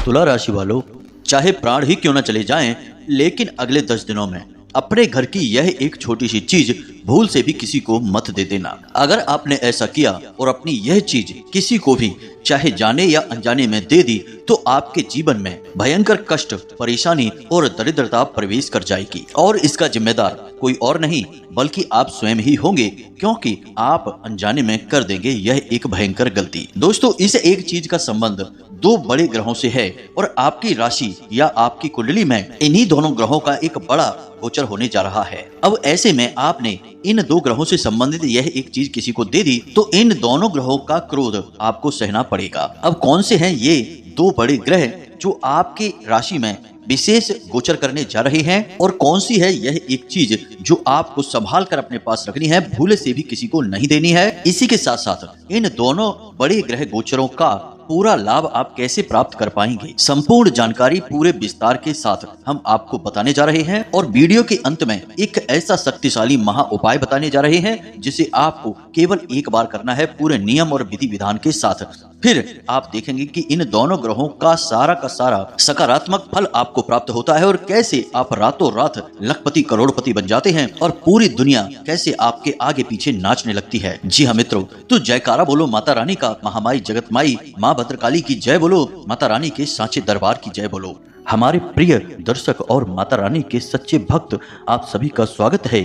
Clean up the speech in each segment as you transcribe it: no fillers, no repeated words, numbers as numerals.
तुला राशि वालों, चाहे प्राण ही क्यों न चले जाएं, लेकिन अगले 10 दिनों में अपने घर की यह एक छोटी सी चीज भूल से भी किसी को मत दे देना। अगर आपने ऐसा किया और अपनी यह चीज किसी को भी चाहे जाने या अनजाने में दे दी तो आपके जीवन में भयंकर कष्ट, परेशानी और दरिद्रता प्रवेश कर जाएगी और इसका जिम्मेदार कोई और नहीं बल्कि आप स्वयं ही होंगे, क्योंकि आप अनजाने में कर देंगे यह एक भयंकर गलती। दोस्तों, इस एक चीज का संबंध दो बड़े ग्रहों से है और आपकी राशि या आपकी कुंडली में इन्हीं दोनों ग्रहों का एक बड़ा गोचर होने जा रहा है। अब ऐसे में आपने इन दो ग्रहों से संबंधित यह एक चीज किसी को दे दी तो इन दोनों ग्रहों का क्रोध आपको सहना पड़ेगा। अब कौन से हैं ये दो बड़े ग्रह जो आपकी राशि में विशेष गोचर करने जा रहे हैं और कौन सी है यह एक चीज जो आपको संभाल कर अपने पास रखनी है, भूले से भी किसी को नहीं देनी है। इसी के साथ साथ इन दोनों बड़े ग्रह गोचरों का पूरा लाभ आप कैसे प्राप्त कर पाएंगे, संपूर्ण जानकारी पूरे विस्तार के साथ हम आपको बताने जा रहे हैं और वीडियो के अंत में एक ऐसा शक्तिशाली महा उपाय बताने जा रहे हैं जिसे आपको केवल एक बार करना है पूरे नियम और विधि विधान के साथ। फिर आप देखेंगे कि इन दोनों ग्रहों का सारा सकारात्मक फल आपको प्राप्त होता है और कैसे आप रातों रात लखपति करोड़पति बन जाते हैं और पूरी दुनिया कैसे आपके आगे पीछे नाचने लगती है। जी हाँ मित्रों, तो जयकारा बोलो माता रानी का, महामाई जगत माई माँ भद्रकाली की जय बोलो, माता रानी के सांचे दरबार की जय बोलो। हमारे प्रिय दर्शक और माता रानी के सच्चे भक्त, आप सभी का स्वागत है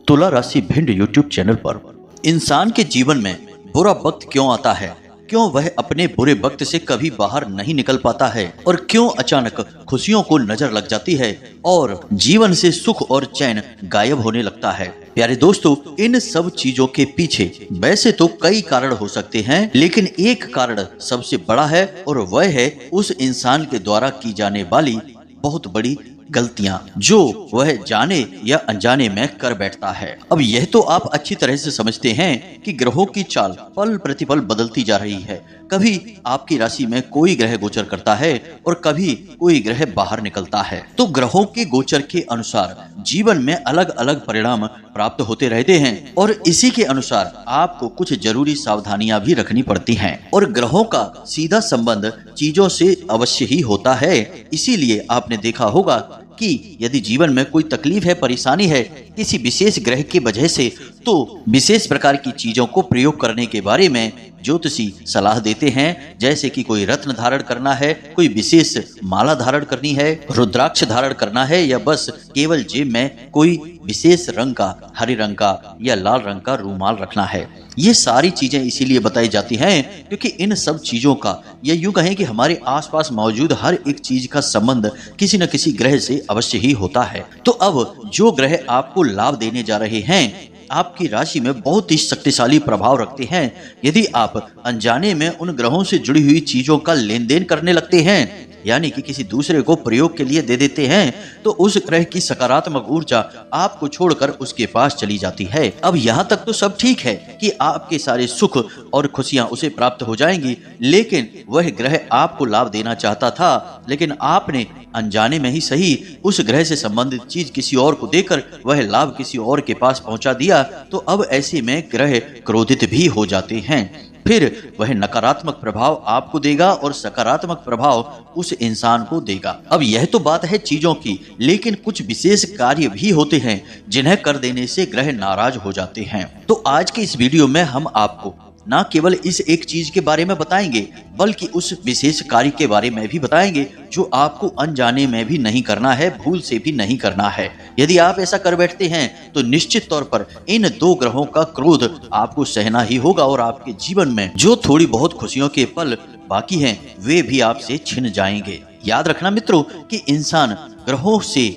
तुला राशि भिंड यूट्यूब चैनल पर। इंसान के जीवन में बुरा वक्त क्यों आता है, क्यों वह अपने बुरे वक्त से कभी बाहर नहीं निकल पाता है और क्यों अचानक खुशियों को नजर लग जाती है और जीवन से सुख और चैन गायब होने लगता है। प्यारे दोस्तों, इन सब चीजों के पीछे वैसे तो कई कारण हो सकते हैं, लेकिन एक कारण सबसे बड़ा है और वह है उस इंसान के द्वारा की जाने वाली बहुत बड़ी गलतियां जो वह जाने या अनजाने में कर बैठता है। अब यह तो आप अच्छी तरह से समझते हैं कि ग्रहों की चाल पल प्रतिपल बदलती जा रही है। कभी आपकी राशि में कोई ग्रह गोचर करता है और कभी कोई ग्रह बाहर निकलता है, तो ग्रहों के गोचर के अनुसार जीवन में अलग अलग परिणाम प्राप्त होते रहते हैं और इसी के अनुसार आपको कुछ जरूरी सावधानियां भी रखनी पड़ती हैं और ग्रहों का सीधा संबंध चीजों से अवश्य ही होता है। इसीलिए आपने देखा होगा कि यदि जीवन में कोई तकलीफ है, परेशानी है किसी विशेष ग्रह की वजह से, तो विशेष प्रकार की चीजों को प्रयोग करने के बारे में ज्योतिषी सलाह देते हैं। जैसे कि कोई रत्न धारण करना है, कोई विशेष माला धारण करनी है, रुद्राक्ष धारण करना है या बस केवल जेब में कोई विशेष रंग का, हरे रंग का या लाल रंग का रूमाल रखना है। ये सारी चीजें इसीलिए बताई जाती हैं क्योंकि इन सब चीजों का या यूं कहें कि हमारे आसपास मौजूद हर एक चीज का संबंध किसी न किसी ग्रह से अवश्य ही होता है। तो अब जो ग्रह आपको लाभ देने जा रहे हैं आपकी राशि में बहुत ही शक्तिशाली प्रभाव रखते हैं। यदि आप अनजाने में उन ग्रहों से जुड़ी हुई चीजों का लेन देन करने लगते हैं, यानी कि किसी दूसरे को प्रयोग के लिए दे देते हैं, तो उस ग्रह की सकारात्मक ऊर्जा आपको छोड़कर उसके पास चली जाती है। अब यहाँ तक तो सब ठीक है कि आपके सारे सुख और खुशियां उसे प्राप्त हो जाएंगी, लेकिन वह ग्रह आपको लाभ देना चाहता था, लेकिन आपने अनजाने में ही सही उस ग्रह से संबंधित चीज किसी और को देकर वह लाभ किसी और के पास पहुंचा दिया, तो अब ऐसे में ग्रह क्रोधित भी हो जाते हैं। फिर वह नकारात्मक प्रभाव आपको देगा और सकारात्मक प्रभाव उस इंसान को देगा। अब यह तो बात है चीजों की, लेकिन कुछ विशेष कार्य भी होते हैं जिन्हें कर देने से ग्रह नाराज हो जाते हैं। तो आज के इस वीडियो में हम आपको न केवल इस एक चीज के बारे में बताएंगे बल्कि उस विशेष कार्य के बारे में भी बताएंगे जो आपको अनजाने में भी नहीं करना है, भूल से भी नहीं करना है। यदि आप ऐसा कर बैठते हैं तो निश्चित तौर पर इन दो ग्रहों का क्रोध आपको सहना ही होगा और आपके जीवन में जो थोड़ी बहुत खुशियों के पल बाकी हैं वे भी आपसे छिन जाएंगे। याद रखना मित्रों कि इंसान ग्रहों से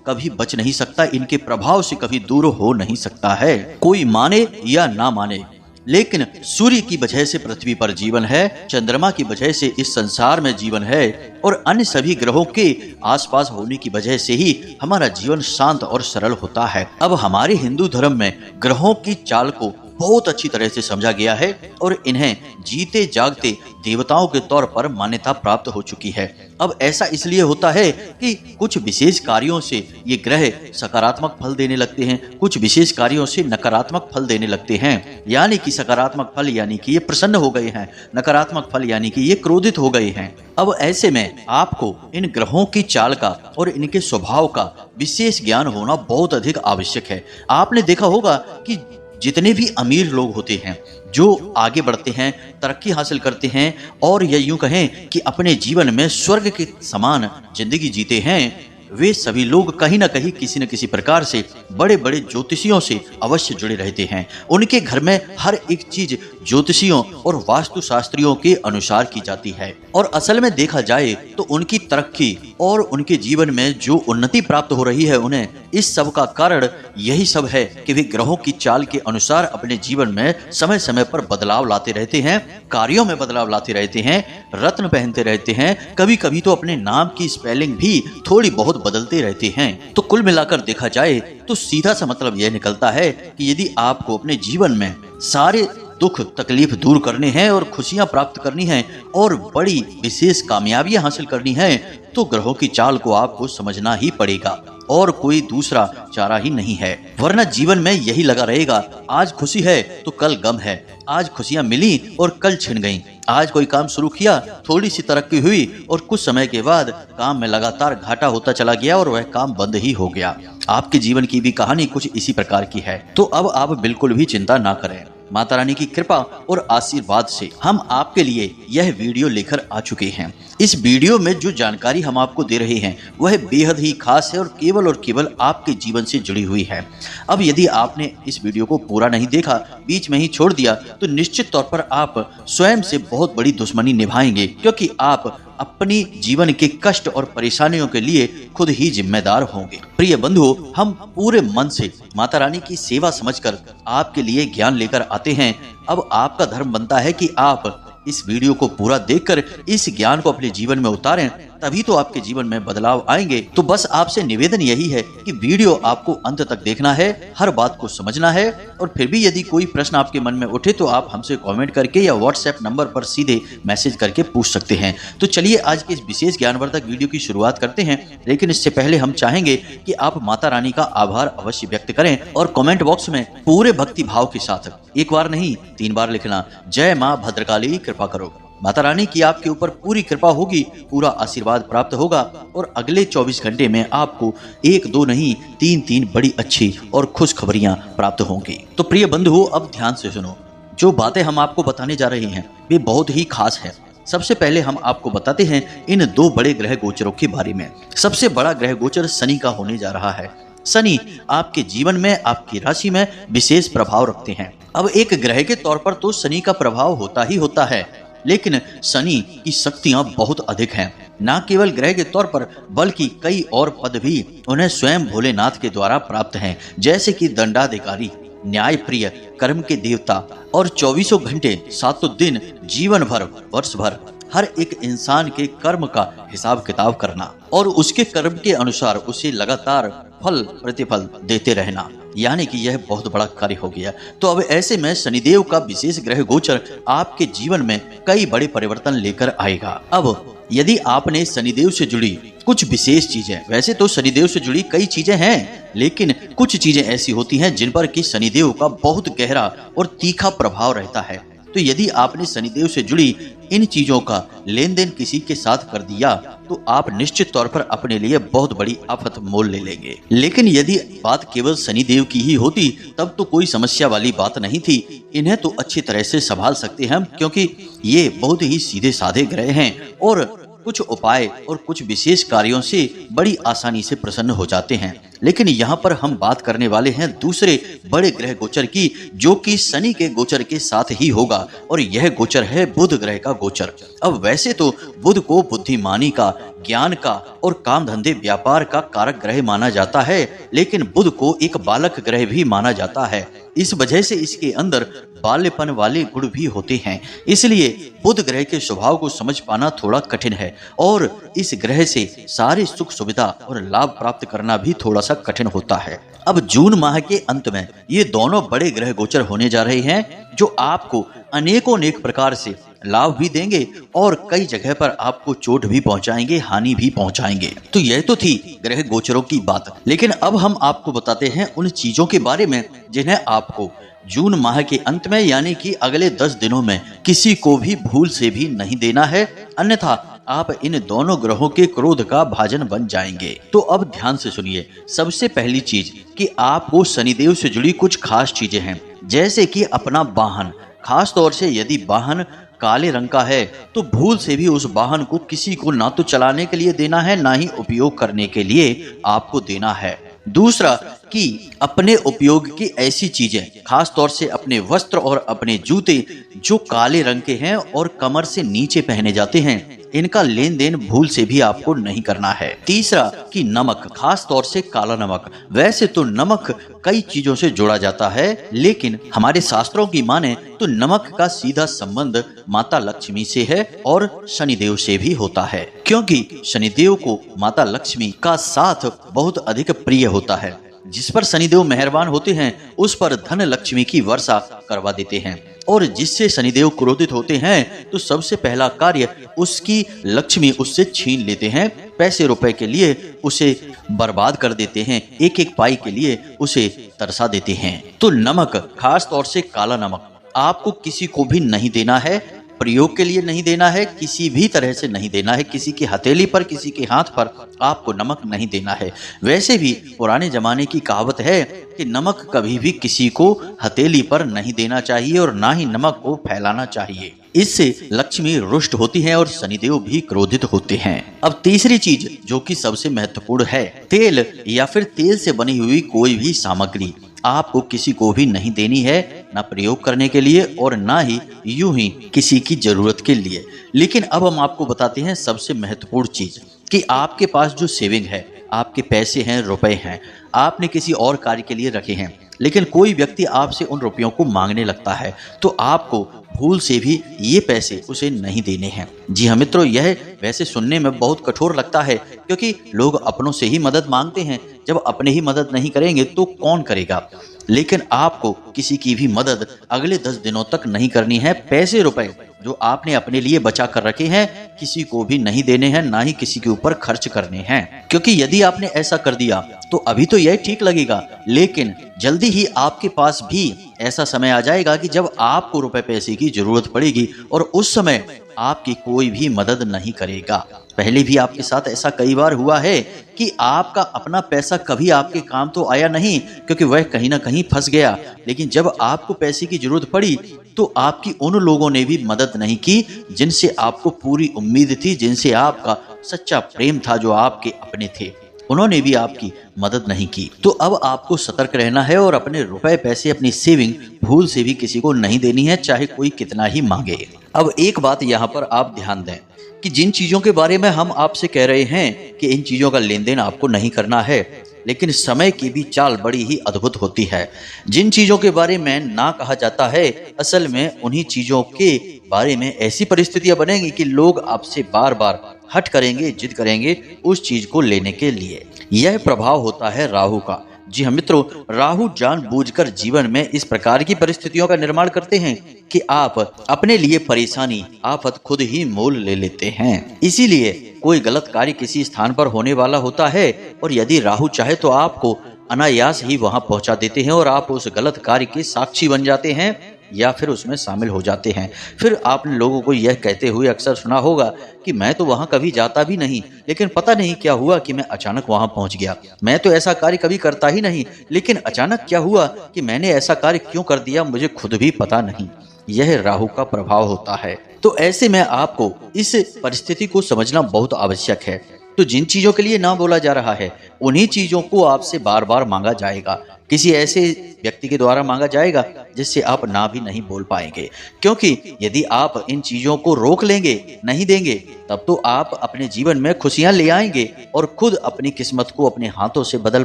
कभी बच नहीं सकता, इनके प्रभाव से कभी दूर हो नहीं सकता है। कोई माने या ना माने, लेकिन सूर्य की वजह से पृथ्वी पर जीवन है, चंद्रमा की वजह से इस संसार में जीवन है और अन्य सभी ग्रहों के आसपास होने की वजह से ही हमारा जीवन शांत और सरल होता है। अब हमारे हिंदू धर्म में ग्रहों की चाल को बहुत अच्छी तरह से समझा गया है और इन्हें जीते जागते देवताओं के तौर पर मान्यता प्राप्त हो चुकी है। अब ऐसा इसलिए होता है कि कुछ विशेष कार्यों से ये ग्रह सकारात्मक फल देने लगते हैं, कुछ विशेष कार्यों से नकारात्मक फल देने लगते हैं। यानी कि सकारात्मक फल यानी कि ये प्रसन्न हो गए हैं, नकारात्मक फल यानी कि ये क्रोधित हो गए हैं। अब ऐसे में आपको इन ग्रहों की चाल का और इनके स्वभाव का विशेष ज्ञान होना बहुत अधिक आवश्यक है। आपने देखा होगा कि जितने भी अमीर लोग होते हैं, जो आगे बढ़ते हैं, तरक्की हासिल करते हैं और या यूं कहें कि अपने जीवन में स्वर्ग के समान जिंदगी जीते हैं, वे सभी लोग कहीं ना कहीं किसी न किसी प्रकार से बड़े बड़े ज्योतिषियों से अवश्य जुड़े रहते हैं। उनके घर में हर एक चीज ज्योतिषियों और वास्तुशास्त्रियों के अनुसार की जाती है और असल में देखा जाए तो उनकी तरक्की और उनके जीवन में जो उन्नति प्राप्त हो रही है उन्हें, इस सब का कारण यही सब है कि वे ग्रहों की चाल के अनुसार अपने जीवन में समय समय पर बदलाव लाते रहते हैं, कार्यों में बदलाव लाते रहते हैं, रत्न पहनते रहते हैं, कभी कभी तो अपने नाम की स्पेलिंग भी थोड़ी बहुत बदलते रहते हैं। तो कुल मिलाकर देखा जाए तो सीधा सा मतलब यह निकलता है कि यदि आपको अपने जीवन में सारे दुख तकलीफ दूर करने हैं और खुशियां प्राप्त करनी हैं और बड़ी विशेष कामयाबियां हासिल करनी है, तो ग्रहों की चाल को आपको समझना ही पड़ेगा और कोई दूसरा चारा ही नहीं है। वरना जीवन में यही लगा रहेगा, आज खुशी है तो कल गम है, आज खुशियां मिली और कल छिन गईं, आज कोई काम शुरू किया, थोड़ी सी तरक्की हुई और कुछ समय के बाद काम में लगातार घाटा होता चला गया और वह काम बंद ही हो गया। आपके जीवन की भी कहानी कुछ इसी प्रकार की है। तो अब आप बिल्कुल भी चिंता ना करें। माता रानी की कृपा और आशीर्वाद से हम आपके लिए यह वीडियो लेकर आ चुके हैं। इस वीडियो में जो जानकारी हम आपको दे रहे हैं वह बेहद ही खास है और केवल आपके जीवन से जुड़ी हुई है। अब यदि आपने इस वीडियो को पूरा नहीं देखा, बीच में ही छोड़ दिया, तो निश्चित तौर पर आप स्वयं से बहुत बड़ी दुश्मनी निभाएंगे, क्योंकि आप अपनी जीवन के कष्ट और परेशानियों के लिए खुद ही जिम्मेदार होंगे। प्रिय बंधुओं, हम पूरे मन से माता रानी की सेवा समझकर आपके लिए ज्ञान लेकर आते हैं। अब आपका धर्म बनता है कि आप इस वीडियो को पूरा देखकर इस ज्ञान को अपने जीवन में उतारें, तभी तो आपके जीवन में बदलाव आएंगे। तो बस आपसे निवेदन यही है कि वीडियो आपको अंत तक देखना है, हर बात को समझना है और फिर भी यदि कोई प्रश्न आपके मन में उठे तो आप हमसे कमेंट करके या व्हाट्सएप नंबर पर सीधे मैसेज करके पूछ सकते हैं। तो चलिए आज के इस विशेष ज्ञानवर्धक वीडियो की शुरुआत करते हैं, लेकिन इससे पहले हम चाहेंगे कि आप माता रानी का आभार अवश्य व्यक्त करें और कमेंट बॉक्स में पूरे भक्ति भाव के साथ एक बार नहीं 3 बार लिखना, जय माँ भद्रकाली कृपा करो। माता रानी की आपके ऊपर पूरी कृपा होगी, पूरा आशीर्वाद प्राप्त होगा और अगले 24 घंटे में आपको 1-2 नहीं 3-3 बड़ी अच्छी और खुश खबरियां प्राप्त होंगी। तो प्रिय बंधुओं, अब ध्यान से सुनो, जो बातें हम आपको बताने जा रहे हैं वे बहुत ही खास है। सबसे पहले हम आपको बताते हैं इन 2 बड़े ग्रह गोचरों के बारे में। सबसे बड़ा ग्रह गोचर शनि का होने जा रहा है। शनि आपके जीवन में, आपकी राशि में विशेष प्रभाव रखते हैं। अब एक ग्रह के तौर पर तो शनि का प्रभाव होता ही होता है, लेकिन शनि की शक्तियां बहुत अधिक हैं। न केवल ग्रह के तौर पर बल्कि कई और पद भी उन्हें स्वयं भोलेनाथ के द्वारा प्राप्त हैं, जैसे कि दंडाधिकारी, न्याय प्रिय, कर्म के देवता और 24 घंटे 7 दिन, जीवन भर, वर्ष भर हर एक इंसान के कर्म का हिसाब किताब करना और उसके कर्म के अनुसार उसे लगातार फल प्रतिफल देते रहना, यानी कि यह बहुत बड़ा कार्य हो गया। तो अब ऐसे में शनिदेव का विशेष ग्रह गोचर आपके जीवन में कई बड़े परिवर्तन लेकर आएगा। अब यदि आपने शनिदेव से जुड़ी कुछ विशेष चीजें, वैसे तो शनिदेव से जुड़ी कई चीजें हैं, लेकिन कुछ चीजें ऐसी होती हैं जिन पर कि शनिदेव का बहुत गहरा और तीखा प्रभाव रहता है। तो यदि आपने शनिदेव से जुड़ी इन चीजों का लेन देन किसी के साथ कर दिया तो आप निश्चित तौर पर अपने लिए बहुत बड़ी आफत मोल ले लेंगे। लेकिन यदि बात केवल शनिदेव की ही होती तब तो कोई समस्या वाली बात नहीं थी। इन्हें तो अच्छी तरह से संभाल सकते हैं हम, क्योंकि ये बहुत ही सीधे साधे ग्रह हैं और कुछ उपाय और कुछ विशेष कार्यों से बड़ी आसानी से प्रसन्न हो जाते हैं। लेकिन यहाँ पर हम बात करने वाले हैं दूसरे बड़े ग्रह गोचर की, जो कि शनि के गोचर के साथ ही होगा और यह गोचर है बुध ग्रह का गोचर। अब वैसे तो बुध को बुद्धिमानी का, ज्ञान का और काम धंधे व्यापार का कारक ग्रह माना जाता है, लेकिन बुध को एक बालक ग्रह भी माना जाता है। इस वजह से इसके अंदर बालेपन वाले गुण भी होते हैं। इसलिए बुध ग्रह के स्वभाव को समझ पाना थोड़ा कठिन है और इस ग्रह से सारे सुख सुविधा और लाभ प्राप्त करना भी थोड़ा सा कठिन होता है। अब जून माह के अंत में ये दोनों बड़े ग्रह गोचर होने जा रहे हैं जो आपको अनेक प्रकार से लाभ भी देंगे और कई जगह पर आपको चोट भी पहुंचाएंगे, हानि भी पहुंचाएंगे। तो यह तो थी ग्रह गोचरों की बात, लेकिन अब हम आपको बताते हैं उन चीजों के बारे में जिन्हें आपको जून माह के अंत में यानी कि अगले 10 दिनों में किसी को भी भूल से भी नहीं देना है, अन्यथा आप इन दोनों ग्रहों के क्रोध का भाजन बन जाएंगे। तो अब ध्यान से सुनिए। सबसे पहली चीज कि आपको शनिदेव से जुड़ी कुछ खास चीजें हैं, जैसे कि अपना वाहन, खास तौर से यदि वाहन काले रंग का है तो भूल से भी उस वाहन को किसी को ना तो चलाने के लिए देना है, ना ही उपयोग करने के लिए आपको देना है। दूसरा कि अपने उपयोग की ऐसी चीजें, खास तौर से अपने वस्त्र और अपने जूते जो काले रंग के हैं और कमर से नीचे पहने जाते हैं, इनका लेन देन भूल से भी आपको नहीं करना है। तीसरा कि नमक, खास तौर से काला नमक। वैसे तो नमक कई चीजों से जोड़ा जाता है, लेकिन हमारे शास्त्रों की माने तो नमक का सीधा संबंध माता लक्ष्मी से है और शनिदेव से भी होता है, क्योंकि शनिदेव को माता लक्ष्मी का साथ बहुत अधिक प्रिय होता है। जिस पर शनिदेव मेहरबान होते हैं उस पर धन लक्ष्मी की वर्षा करवा देते हैं, और जिससे शनिदेव क्रोधित होते हैं तो सबसे पहला कार्य उसकी लक्ष्मी उससे छीन लेते हैं, पैसे रुपए के लिए उसे बर्बाद कर देते हैं, एक एक पाई के लिए उसे तरसा देते हैं। तो नमक, खास तौर से काला नमक, आपको किसी को भी नहीं देना है, प्रयोग के लिए नहीं देना है, किसी भी तरह से नहीं देना है, किसी की हथेली पर, किसी के हाथ पर आपको नमक नहीं देना है। वैसे भी पुराने जमाने की कहावत है कि नमक कभी भी किसी को हथेली पर नहीं देना चाहिए और ना ही नमक को फैलाना चाहिए। इससे लक्ष्मी रुष्ट होती है और शनिदेव भी क्रोधित होते हैं। अब तीसरी चीज जो कि सबसे महत्वपूर्ण है, तेल या फिर तेल से बनी हुई कोई भी सामग्री आपको किसी को भी नहीं देनी है, ना प्रयोग करने के लिए और ना ही यूं ही किसी की जरूरत के लिए। लेकिन अब हम आपको बताते हैं सबसे महत्वपूर्ण चीज कि आपके पास जो सेविंग है, आपके पैसे हैं, रुपए हैं, आपने किसी और कार्य के लिए रखे हैं, लेकिन कोई व्यक्ति आपसे उन रुपयों को मांगने लगता है तो आपको भूल से भी ये पैसे उसे नहीं देने हैं। जी हाँ मित्रों, यह वैसे सुनने में बहुत कठोर लगता है, क्योंकि लोग अपनों से ही मदद मांगते हैं। जब अपने ही मदद नहीं करेंगे तो कौन करेगा। लेकिन आपको किसी की भी मदद अगले 10 दिनों तक नहीं करनी है। पैसे रुपए जो आपने अपने लिए बचा कर रखे हैं किसी को भी नहीं देने हैं, ना ही किसी के ऊपर खर्च करने हैं, क्योंकि यदि आपने ऐसा कर दिया तो अभी तो यह ठीक लगेगा, लेकिन जल्दी ही आपके पास भी ऐसा समय आ जाएगा कि जब आपको रुपए पैसे की जरूरत पड़ेगी और उस समय आपकी कोई भी मदद नहीं करेगा। पहले भी आपके साथ ऐसा कई बार हुआ है कि आपका अपना पैसा कभी आपके काम तो आया नहीं, क्योंकि वह कहीं ना कहीं फंस गया, लेकिन जब आपको पैसे की जरूरत पड़ी तो आपकी उन लोगों ने भी मदद नहीं की जिनसे आपको पूरी उम्मीद थी, जिनसे आपका सच्चा प्रेम था, जो आपके अपने थे, उन्होंने भी आपकी मदद नहीं की। तो अब आपको सतर्क रहना है और अपने रुपए पैसे, अपनी सेविंग भूल से भी किसी को नहीं देनी है, चाहे कोई कितना ही मांगे। अब एक बात यहाँ पर आप ध्यान दें कि जिन चीजों के बारे में हम आपसे कह रहे हैं कि इन चीजों का लेन देन आपको नहीं करना है, लेकिन समय की भी चाल बड़ी ही अद्भुत होती है। जिन चीजों के बारे में ना कहा जाता है, असल में उन्हीं चीजों के बारे में ऐसी परिस्थितियां बनेंगी कि लोग आपसे बार बार हट करेंगे, जिद करेंगे उस चीज को लेने के लिए। यह प्रभाव होता है राहु का। जी हाँ मित्रों, राहु जानबूझकर जीवन में इस प्रकार की परिस्थितियों का निर्माण करते हैं कि आप अपने लिए परेशानी, आफत खुद ही मोल ले लेते हैं। इसीलिए कोई गलत कार्य किसी स्थान पर होने वाला होता है और यदि राहु चाहे तो आपको अनायास ही वहां पहुंचा देते हैं और आप उस गलत कार्य के साक्षी बन जाते हैं या फिर उसमें शामिल हो जाते हैं। फिर आपने लोगों को यह कहते हुए अक्सर सुना होगा कि मैं तो वहां कभी जाता भी नहीं, लेकिन पता नहीं क्या हुआ कि मैं अचानक वहां पहुंच गया। मैं तो ऐसा कार्य कभी करता ही नहीं, लेकिन अचानक क्या हुआ कि मैंने ऐसा कार्य क्यों कर दिया, मुझे खुद भी पता नहीं। यह राहु का प्रभाव होता है। तो ऐसे में आपको इस परिस्थिति को समझना बहुत आवश्यक है। तो जिन चीजों के लिए ना बोला जा रहा है उन्हीं चीजों को आपसे बार बार मांगा जाएगा, किसी ऐसे व्यक्ति के द्वारा मांगा जाएगा जिससे आप ना भी नहीं बोल पाएंगे, क्योंकि यदि आप इन चीजों को रोक लेंगे, नहीं देंगे, तब तो आप अपने जीवन में खुशियां ले आएंगे और खुद अपनी किस्मत को अपने हाथों से बदल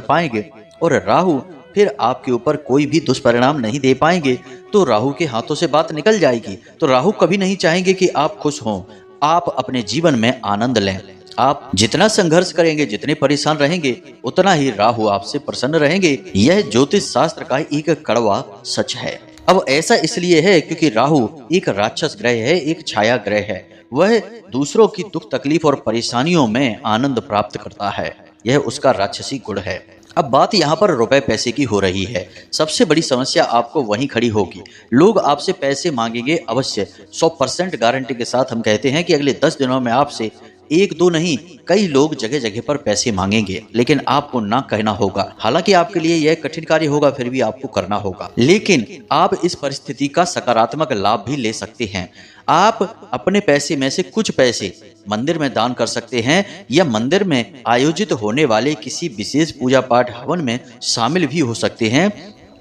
पाएंगे। और राहु फिर आपके ऊपर कोई भी दुष्परिणाम नहीं दे पाएंगे। तो राहु के हाथों से बात निकल जाएगी। तो राहु कभी नहीं चाहेंगे कि आप खुश हों, आप अपने जीवन में आनंद लें। आप जितना संघर्ष करेंगे, जितने परेशान रहेंगे, उतना ही राहु आपसे प्रसन्न रहेंगे। यह ज्योतिष शास्त्र का एक कड़वा सच है। अब ऐसा इसलिए है क्योंकि राहु एक राक्षस ग्रह है, एक छाया ग्रह है। वह दूसरों की दुख तकलीफ और परेशानियों में आनंद प्राप्त करता है। यह उसका राक्षसी गुण है। अब बात यहाँ पर रुपए पैसे की हो रही है। सबसे बड़ी समस्या आपको वहीं खड़ी होगी। लोग आपसे पैसे मांगेंगे अवश्य। 100% गारंटी के साथ हम कहते हैं कि अगले 10 दिनों में आपसे एक दो नहीं, कई लोग जगह जगह पर पैसे मांगेंगे, लेकिन आपको ना कहना होगा। हालांकि आपके लिए यह कठिन कार्य होगा, फिर भी आपको करना होगा। लेकिन आप इस परिस्थिति का सकारात्मक लाभ भी ले सकते हैं। आप अपने पैसे में से कुछ पैसे मंदिर में दान कर सकते हैं, या मंदिर में आयोजित होने वाले किसी विशेष पूजा पाठ हवन में शामिल भी हो सकते हैं।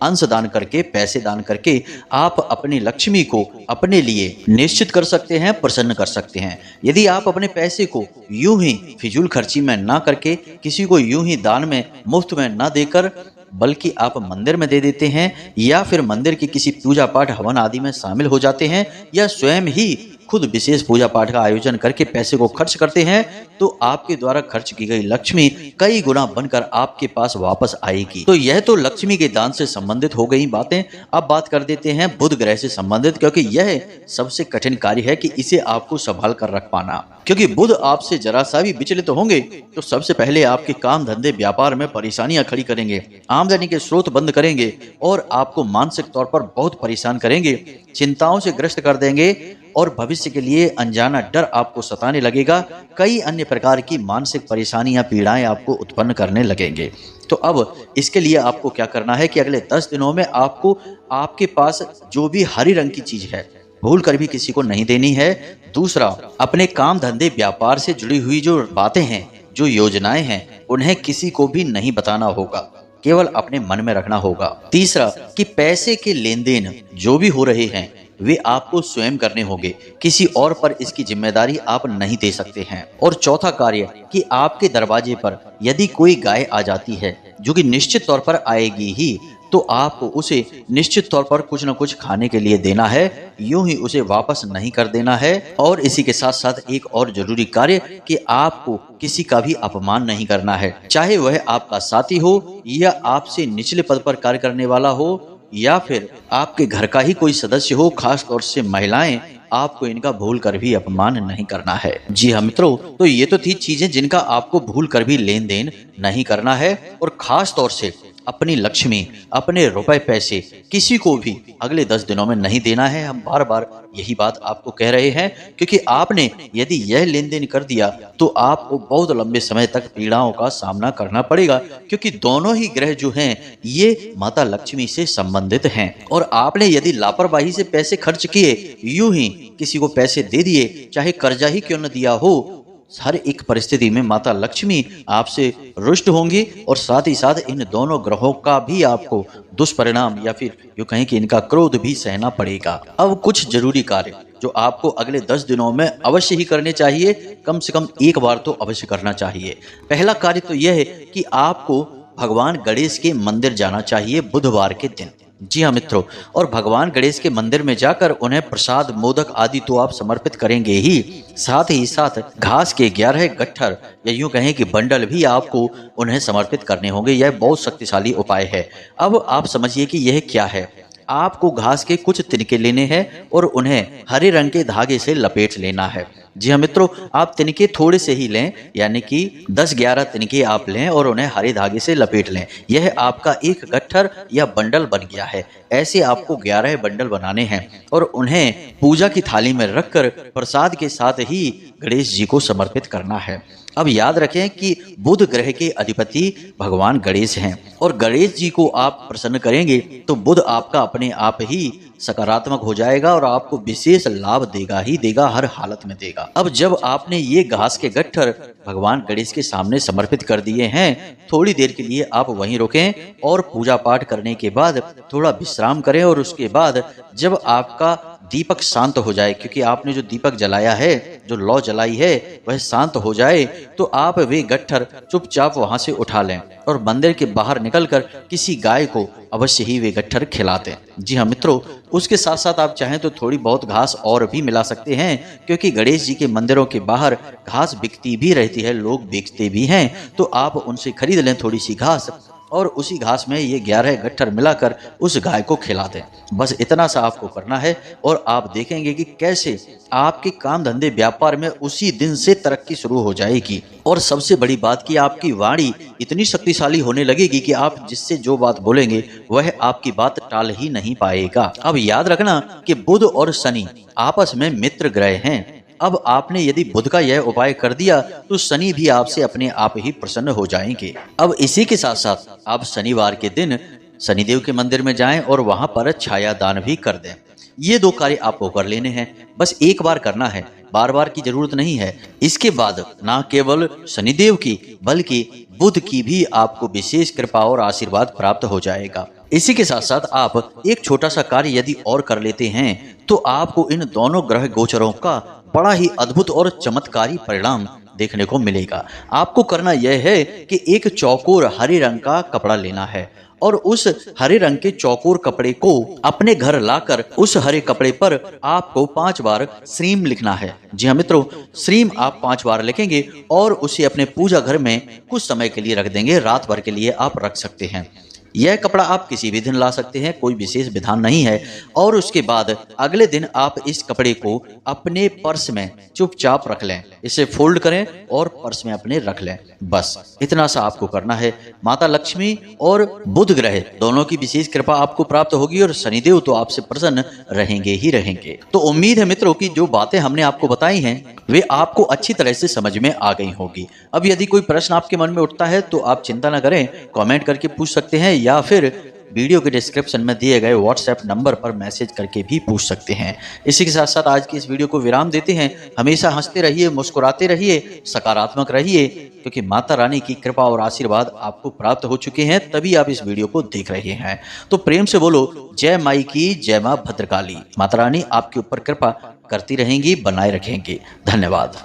अंश दान करके, पैसे दान करके आप अपनी लक्ष्मी को अपने लिए निश्चित कर सकते हैं, प्रसन्न कर सकते हैं। यदि आप अपने पैसे को यूं ही फिजूल खर्ची में ना करके, किसी को यूं ही दान में मुफ्त में ना देकर, बल्कि आप मंदिर में दे देते हैं, या फिर मंदिर की किसी पूजा पाठ हवन आदि में शामिल हो जाते हैं, या स्वयं ही खुद विशेष पूजा पाठ का आयोजन करके पैसे को खर्च करते हैं, तो आपके द्वारा खर्च की गई लक्ष्मी कई गुना बनकर आपके पास वापस आएगी। तो यह तो लक्ष्मी के दान से संबंधित हो गई बातें। अब बात कर देते हैं बुध ग्रह से संबंधित, क्योंकि यह सबसे कठिन कार्य है कि इसे आपको संभाल कर रख पाना। क्योंकि बुध आपसे जरा सा भी विचलित होंगे तो सबसे पहले आपके काम धंधे व्यापार में परेशानियां खड़ी करेंगे, आमदनी के स्रोत बंद करेंगे और आपको मानसिक तौर पर बहुत परेशान करेंगे, चिंताओं से ग्रस्त कर देंगे और भविष्य के लिए अनजाना डर आपको सताने लगेगा। कई अन्य प्रकार की मानसिक परेशानियां, पीड़ाएं आपको उत्पन्न करने लगेंगे। तो अब इसके लिए आपको क्या करना है कि अगले 10 दिनों में आपको आपके पास जो भी हरी रंग की चीज है, भूल कर भी किसी को नहीं देनी है। दूसरा, अपने काम धंधे व्यापार से जुड़ी हुई जो बातें हैं, जो योजनाएं हैं, उन्हें किसी को भी नहीं बताना होगा, केवल अपने मन में रखना होगा। तीसरा, कि पैसे के लेन देन जो भी हो रहे हैं वे आपको स्वयं करने होंगे, किसी और पर इसकी जिम्मेदारी आप नहीं दे सकते हैं। और चौथा कार्य, कि आपके दरवाजे पर यदि कोई गाय आ जाती है, जो कि निश्चित तौर पर आएगी ही, तो आपको उसे निश्चित तौर पर कुछ न कुछ खाने के लिए देना है, यूं ही उसे वापस नहीं कर देना है। और इसी के साथ साथ एक और जरूरी कार्य, कि आपको किसी का भी अपमान नहीं करना है, चाहे वह आपका साथी हो, या आपसे निचले पद पर कार्य करने वाला हो, या फिर आपके घर का ही कोई सदस्य हो। खास तौर से महिलाएं, आपको इनका भूल कर भी अपमान नहीं करना है। जी हाँ मित्रों, तो ये तो थी चीजें जिनका आपको भूल कर भी लेन देन नहीं करना है। और खास तौर से अपनी लक्ष्मी, अपने रुपए पैसे किसी को भी अगले 10 दिनों में नहीं देना है। हम बार बार यही बात आपको कह रहे हैं, क्योंकि आपने यदि यह लेन देन कर दिया तो आपको बहुत लंबे समय तक पीड़ाओं का सामना करना पड़ेगा, क्योंकि दोनों ही ग्रह जो हैं ये माता लक्ष्मी से संबंधित हैं। और आपने यदि लापरवाही से पैसे खर्च किए, यूं ही किसी को पैसे दे दिए, चाहे कर्जा ही क्यों न दिया हो, हर एक परिस्थिति में माता लक्ष्मी आपसे रुष्ट होंगी। और साथ ही साथ इन दोनों ग्रहों का भी आपको दुष्परिणाम, या फिर यूं कहें कि इनका क्रोध भी सहना पड़ेगा। अब कुछ जरूरी कार्य जो आपको अगले 10 दिनों में अवश्य ही करने चाहिए, कम से कम एक बार तो अवश्य करना चाहिए। पहला कार्य तो यह है कि आपको भगवान गणेश के मंदिर जाना चाहिए बुधवार के दिन। जी हाँ मित्रों, और भगवान गणेश के मंदिर में जाकर उन्हें प्रसाद, मोदक आदि तो आप समर्पित करेंगे ही साथ घास के 11 गट्ठर, या यूं कहें कि बंडल भी आपको उन्हें समर्पित करने होंगे। यह बहुत शक्तिशाली उपाय है। अब आप समझिए कि यह क्या है। आपको घास के कुछ तिनके लेने हैं और उन्हें हरे रंग के धागे से लपेट लेना है। जी हाँ मित्रों, आप तिनके थोड़े से ही लें, यानी कि 10-11 तिनके आप लें और उन्हें हरे धागे से लपेट लें। यह आपका एक गट्ठर या बंडल बन गया है। ऐसे आपको 11 बंडल बनाने हैं और उन्हें पूजा की थाली में रखकर प्रसाद के साथ ही गणेश जी को समर्पित करना है। अब याद रखें कि बुध ग्रह के अधिपति भगवान गणेश हैं, और गणेश जी को आप प्रसन्न करेंगे तो बुध आपका अपने आप ही सकारात्मक हो जाएगा और आपको विशेष लाभ देगा ही देगा, हर हालत में देगा। अब जब आपने ये घास के गट्ठर भगवान गणेश के सामने समर्पित कर दिए हैं। थोड़ी देर के लिए आप वहीं रुकें और पूजा पाठ करने के बाद थोड़ा विश्राम करें और उसके बाद जब आपका दीपक शांत हो जाए, क्योंकि आपने जो दीपक जलाया है, जो लौ जलाई है, वह शांत हो जाए, तो आप वे गट्ठर चुपचाप वहां से उठा लें और मंदिर के बाहर निकलकर किसी गाय को अवश्य ही वे गट्ठर खिला दें। जी हाँ मित्रों, उसके साथ साथ आप चाहें तो थोड़ी बहुत घास और भी मिला सकते हैं, क्योंकि गणेश जी के मंदिरों के बाहर घास बिकती भी रहती है, लोग बेचते भी हैं, तो आप उनसे खरीद लें थोड़ी सी घास और उसी घास में ये 11 गट्ठर मिलाकर उस गाय को खिला दें। बस इतना सा आपको करना है और आप देखेंगे कि कैसे आपके काम धंधे व्यापार में उसी दिन से तरक्की शुरू हो जाएगी। और सबसे बड़ी बात कि आपकी वाणी इतनी शक्तिशाली होने लगेगी कि आप जिससे जो बात बोलेंगे वह आपकी बात टाल ही नहीं पाएगा। अब याद रखना कि बुध और शनि आपस में मित्र ग्रह हैं। अब आपने यदि बुध का यह उपाय कर दिया तो शनि भी आपसे अपने आप ही प्रसन्न हो जाएंगे। अब इसी के साथ साथ आप शनिवार के दिन शनिदेव के मंदिर में जाएं और वहां पर छाया दान भी कर दें। ये 2 कार्य आपको कर लेने हैं, बस एक बार करना है, बार बार की जरूरत नहीं है। इसके बाद न केवल शनिदेव की बल्कि बुध की भी आपको विशेष कृपा और आशीर्वाद प्राप्त हो जाएगा। इसी के साथ साथ आप एक छोटा सा कार्य यदि और कर लेते हैं तो आपको इन दोनों ग्रह गोचरों का बड़ा ही अद्भुत और चमत्कारी परिणाम देखने को मिलेगा। आपको करना यह है कि एक चौकोर हरे रंग का कपड़ा लेना है और उस हरे रंग के चौकोर कपड़े को अपने घर लाकर उस हरे कपड़े पर आपको 5 बार श्रीम लिखना है। जी हाँ मित्रों, श्रीम आप 5 बार लिखेंगे और उसे अपने पूजा घर में कुछ समय के लिए रख देंगे, रात भर के लिए आप रख सकते हैं। यह कपड़ा आप किसी भी दिन ला सकते हैं, कोई विशेष विधान नहीं है। और उसके बाद अगले दिन आप इस कपड़े को अपने पर्स में चुपचाप रख लें, इसे फोल्ड करें और पर्स में अपने रख लें। बस इतना सा आपको करना है। माता लक्ष्मी और बुध ग्रह दोनों की विशेष कृपा आपको प्राप्त होगी और शनिदेव तो आपसे प्रसन्न रहेंगे ही रहेंगे। तो उम्मीद है मित्रों की जो बातें हमने आपको बताई हैं वे आपको अच्छी तरह से समझ में आ गई होगी। अब यदि कोई प्रश्न आपके मन में उठता है तो आप चिंता न करें, कमेंट करके पूछ सकते हैं या फिर वीडियो के डिस्क्रिप्शन में दिए गए व्हाट्सएप नंबर पर मैसेज करके भी पूछ सकते हैं। इसी के साथ साथ आज की इस वीडियो को विराम देते हैं। हमेशा हंसते रहिए, मुस्कुराते रहिए, सकारात्मक रहिए, क्योंकि माता रानी की कृपा और आशीर्वाद आपको प्राप्त हो चुके हैं, तभी आप इस वीडियो को देख रहे हैं। तो प्रेम से बोलो जय माई की, जय माँ भद्रकाली। माता रानी आपके ऊपर कृपा करती रहेंगी, बनाए रखेंगी। धन्यवाद।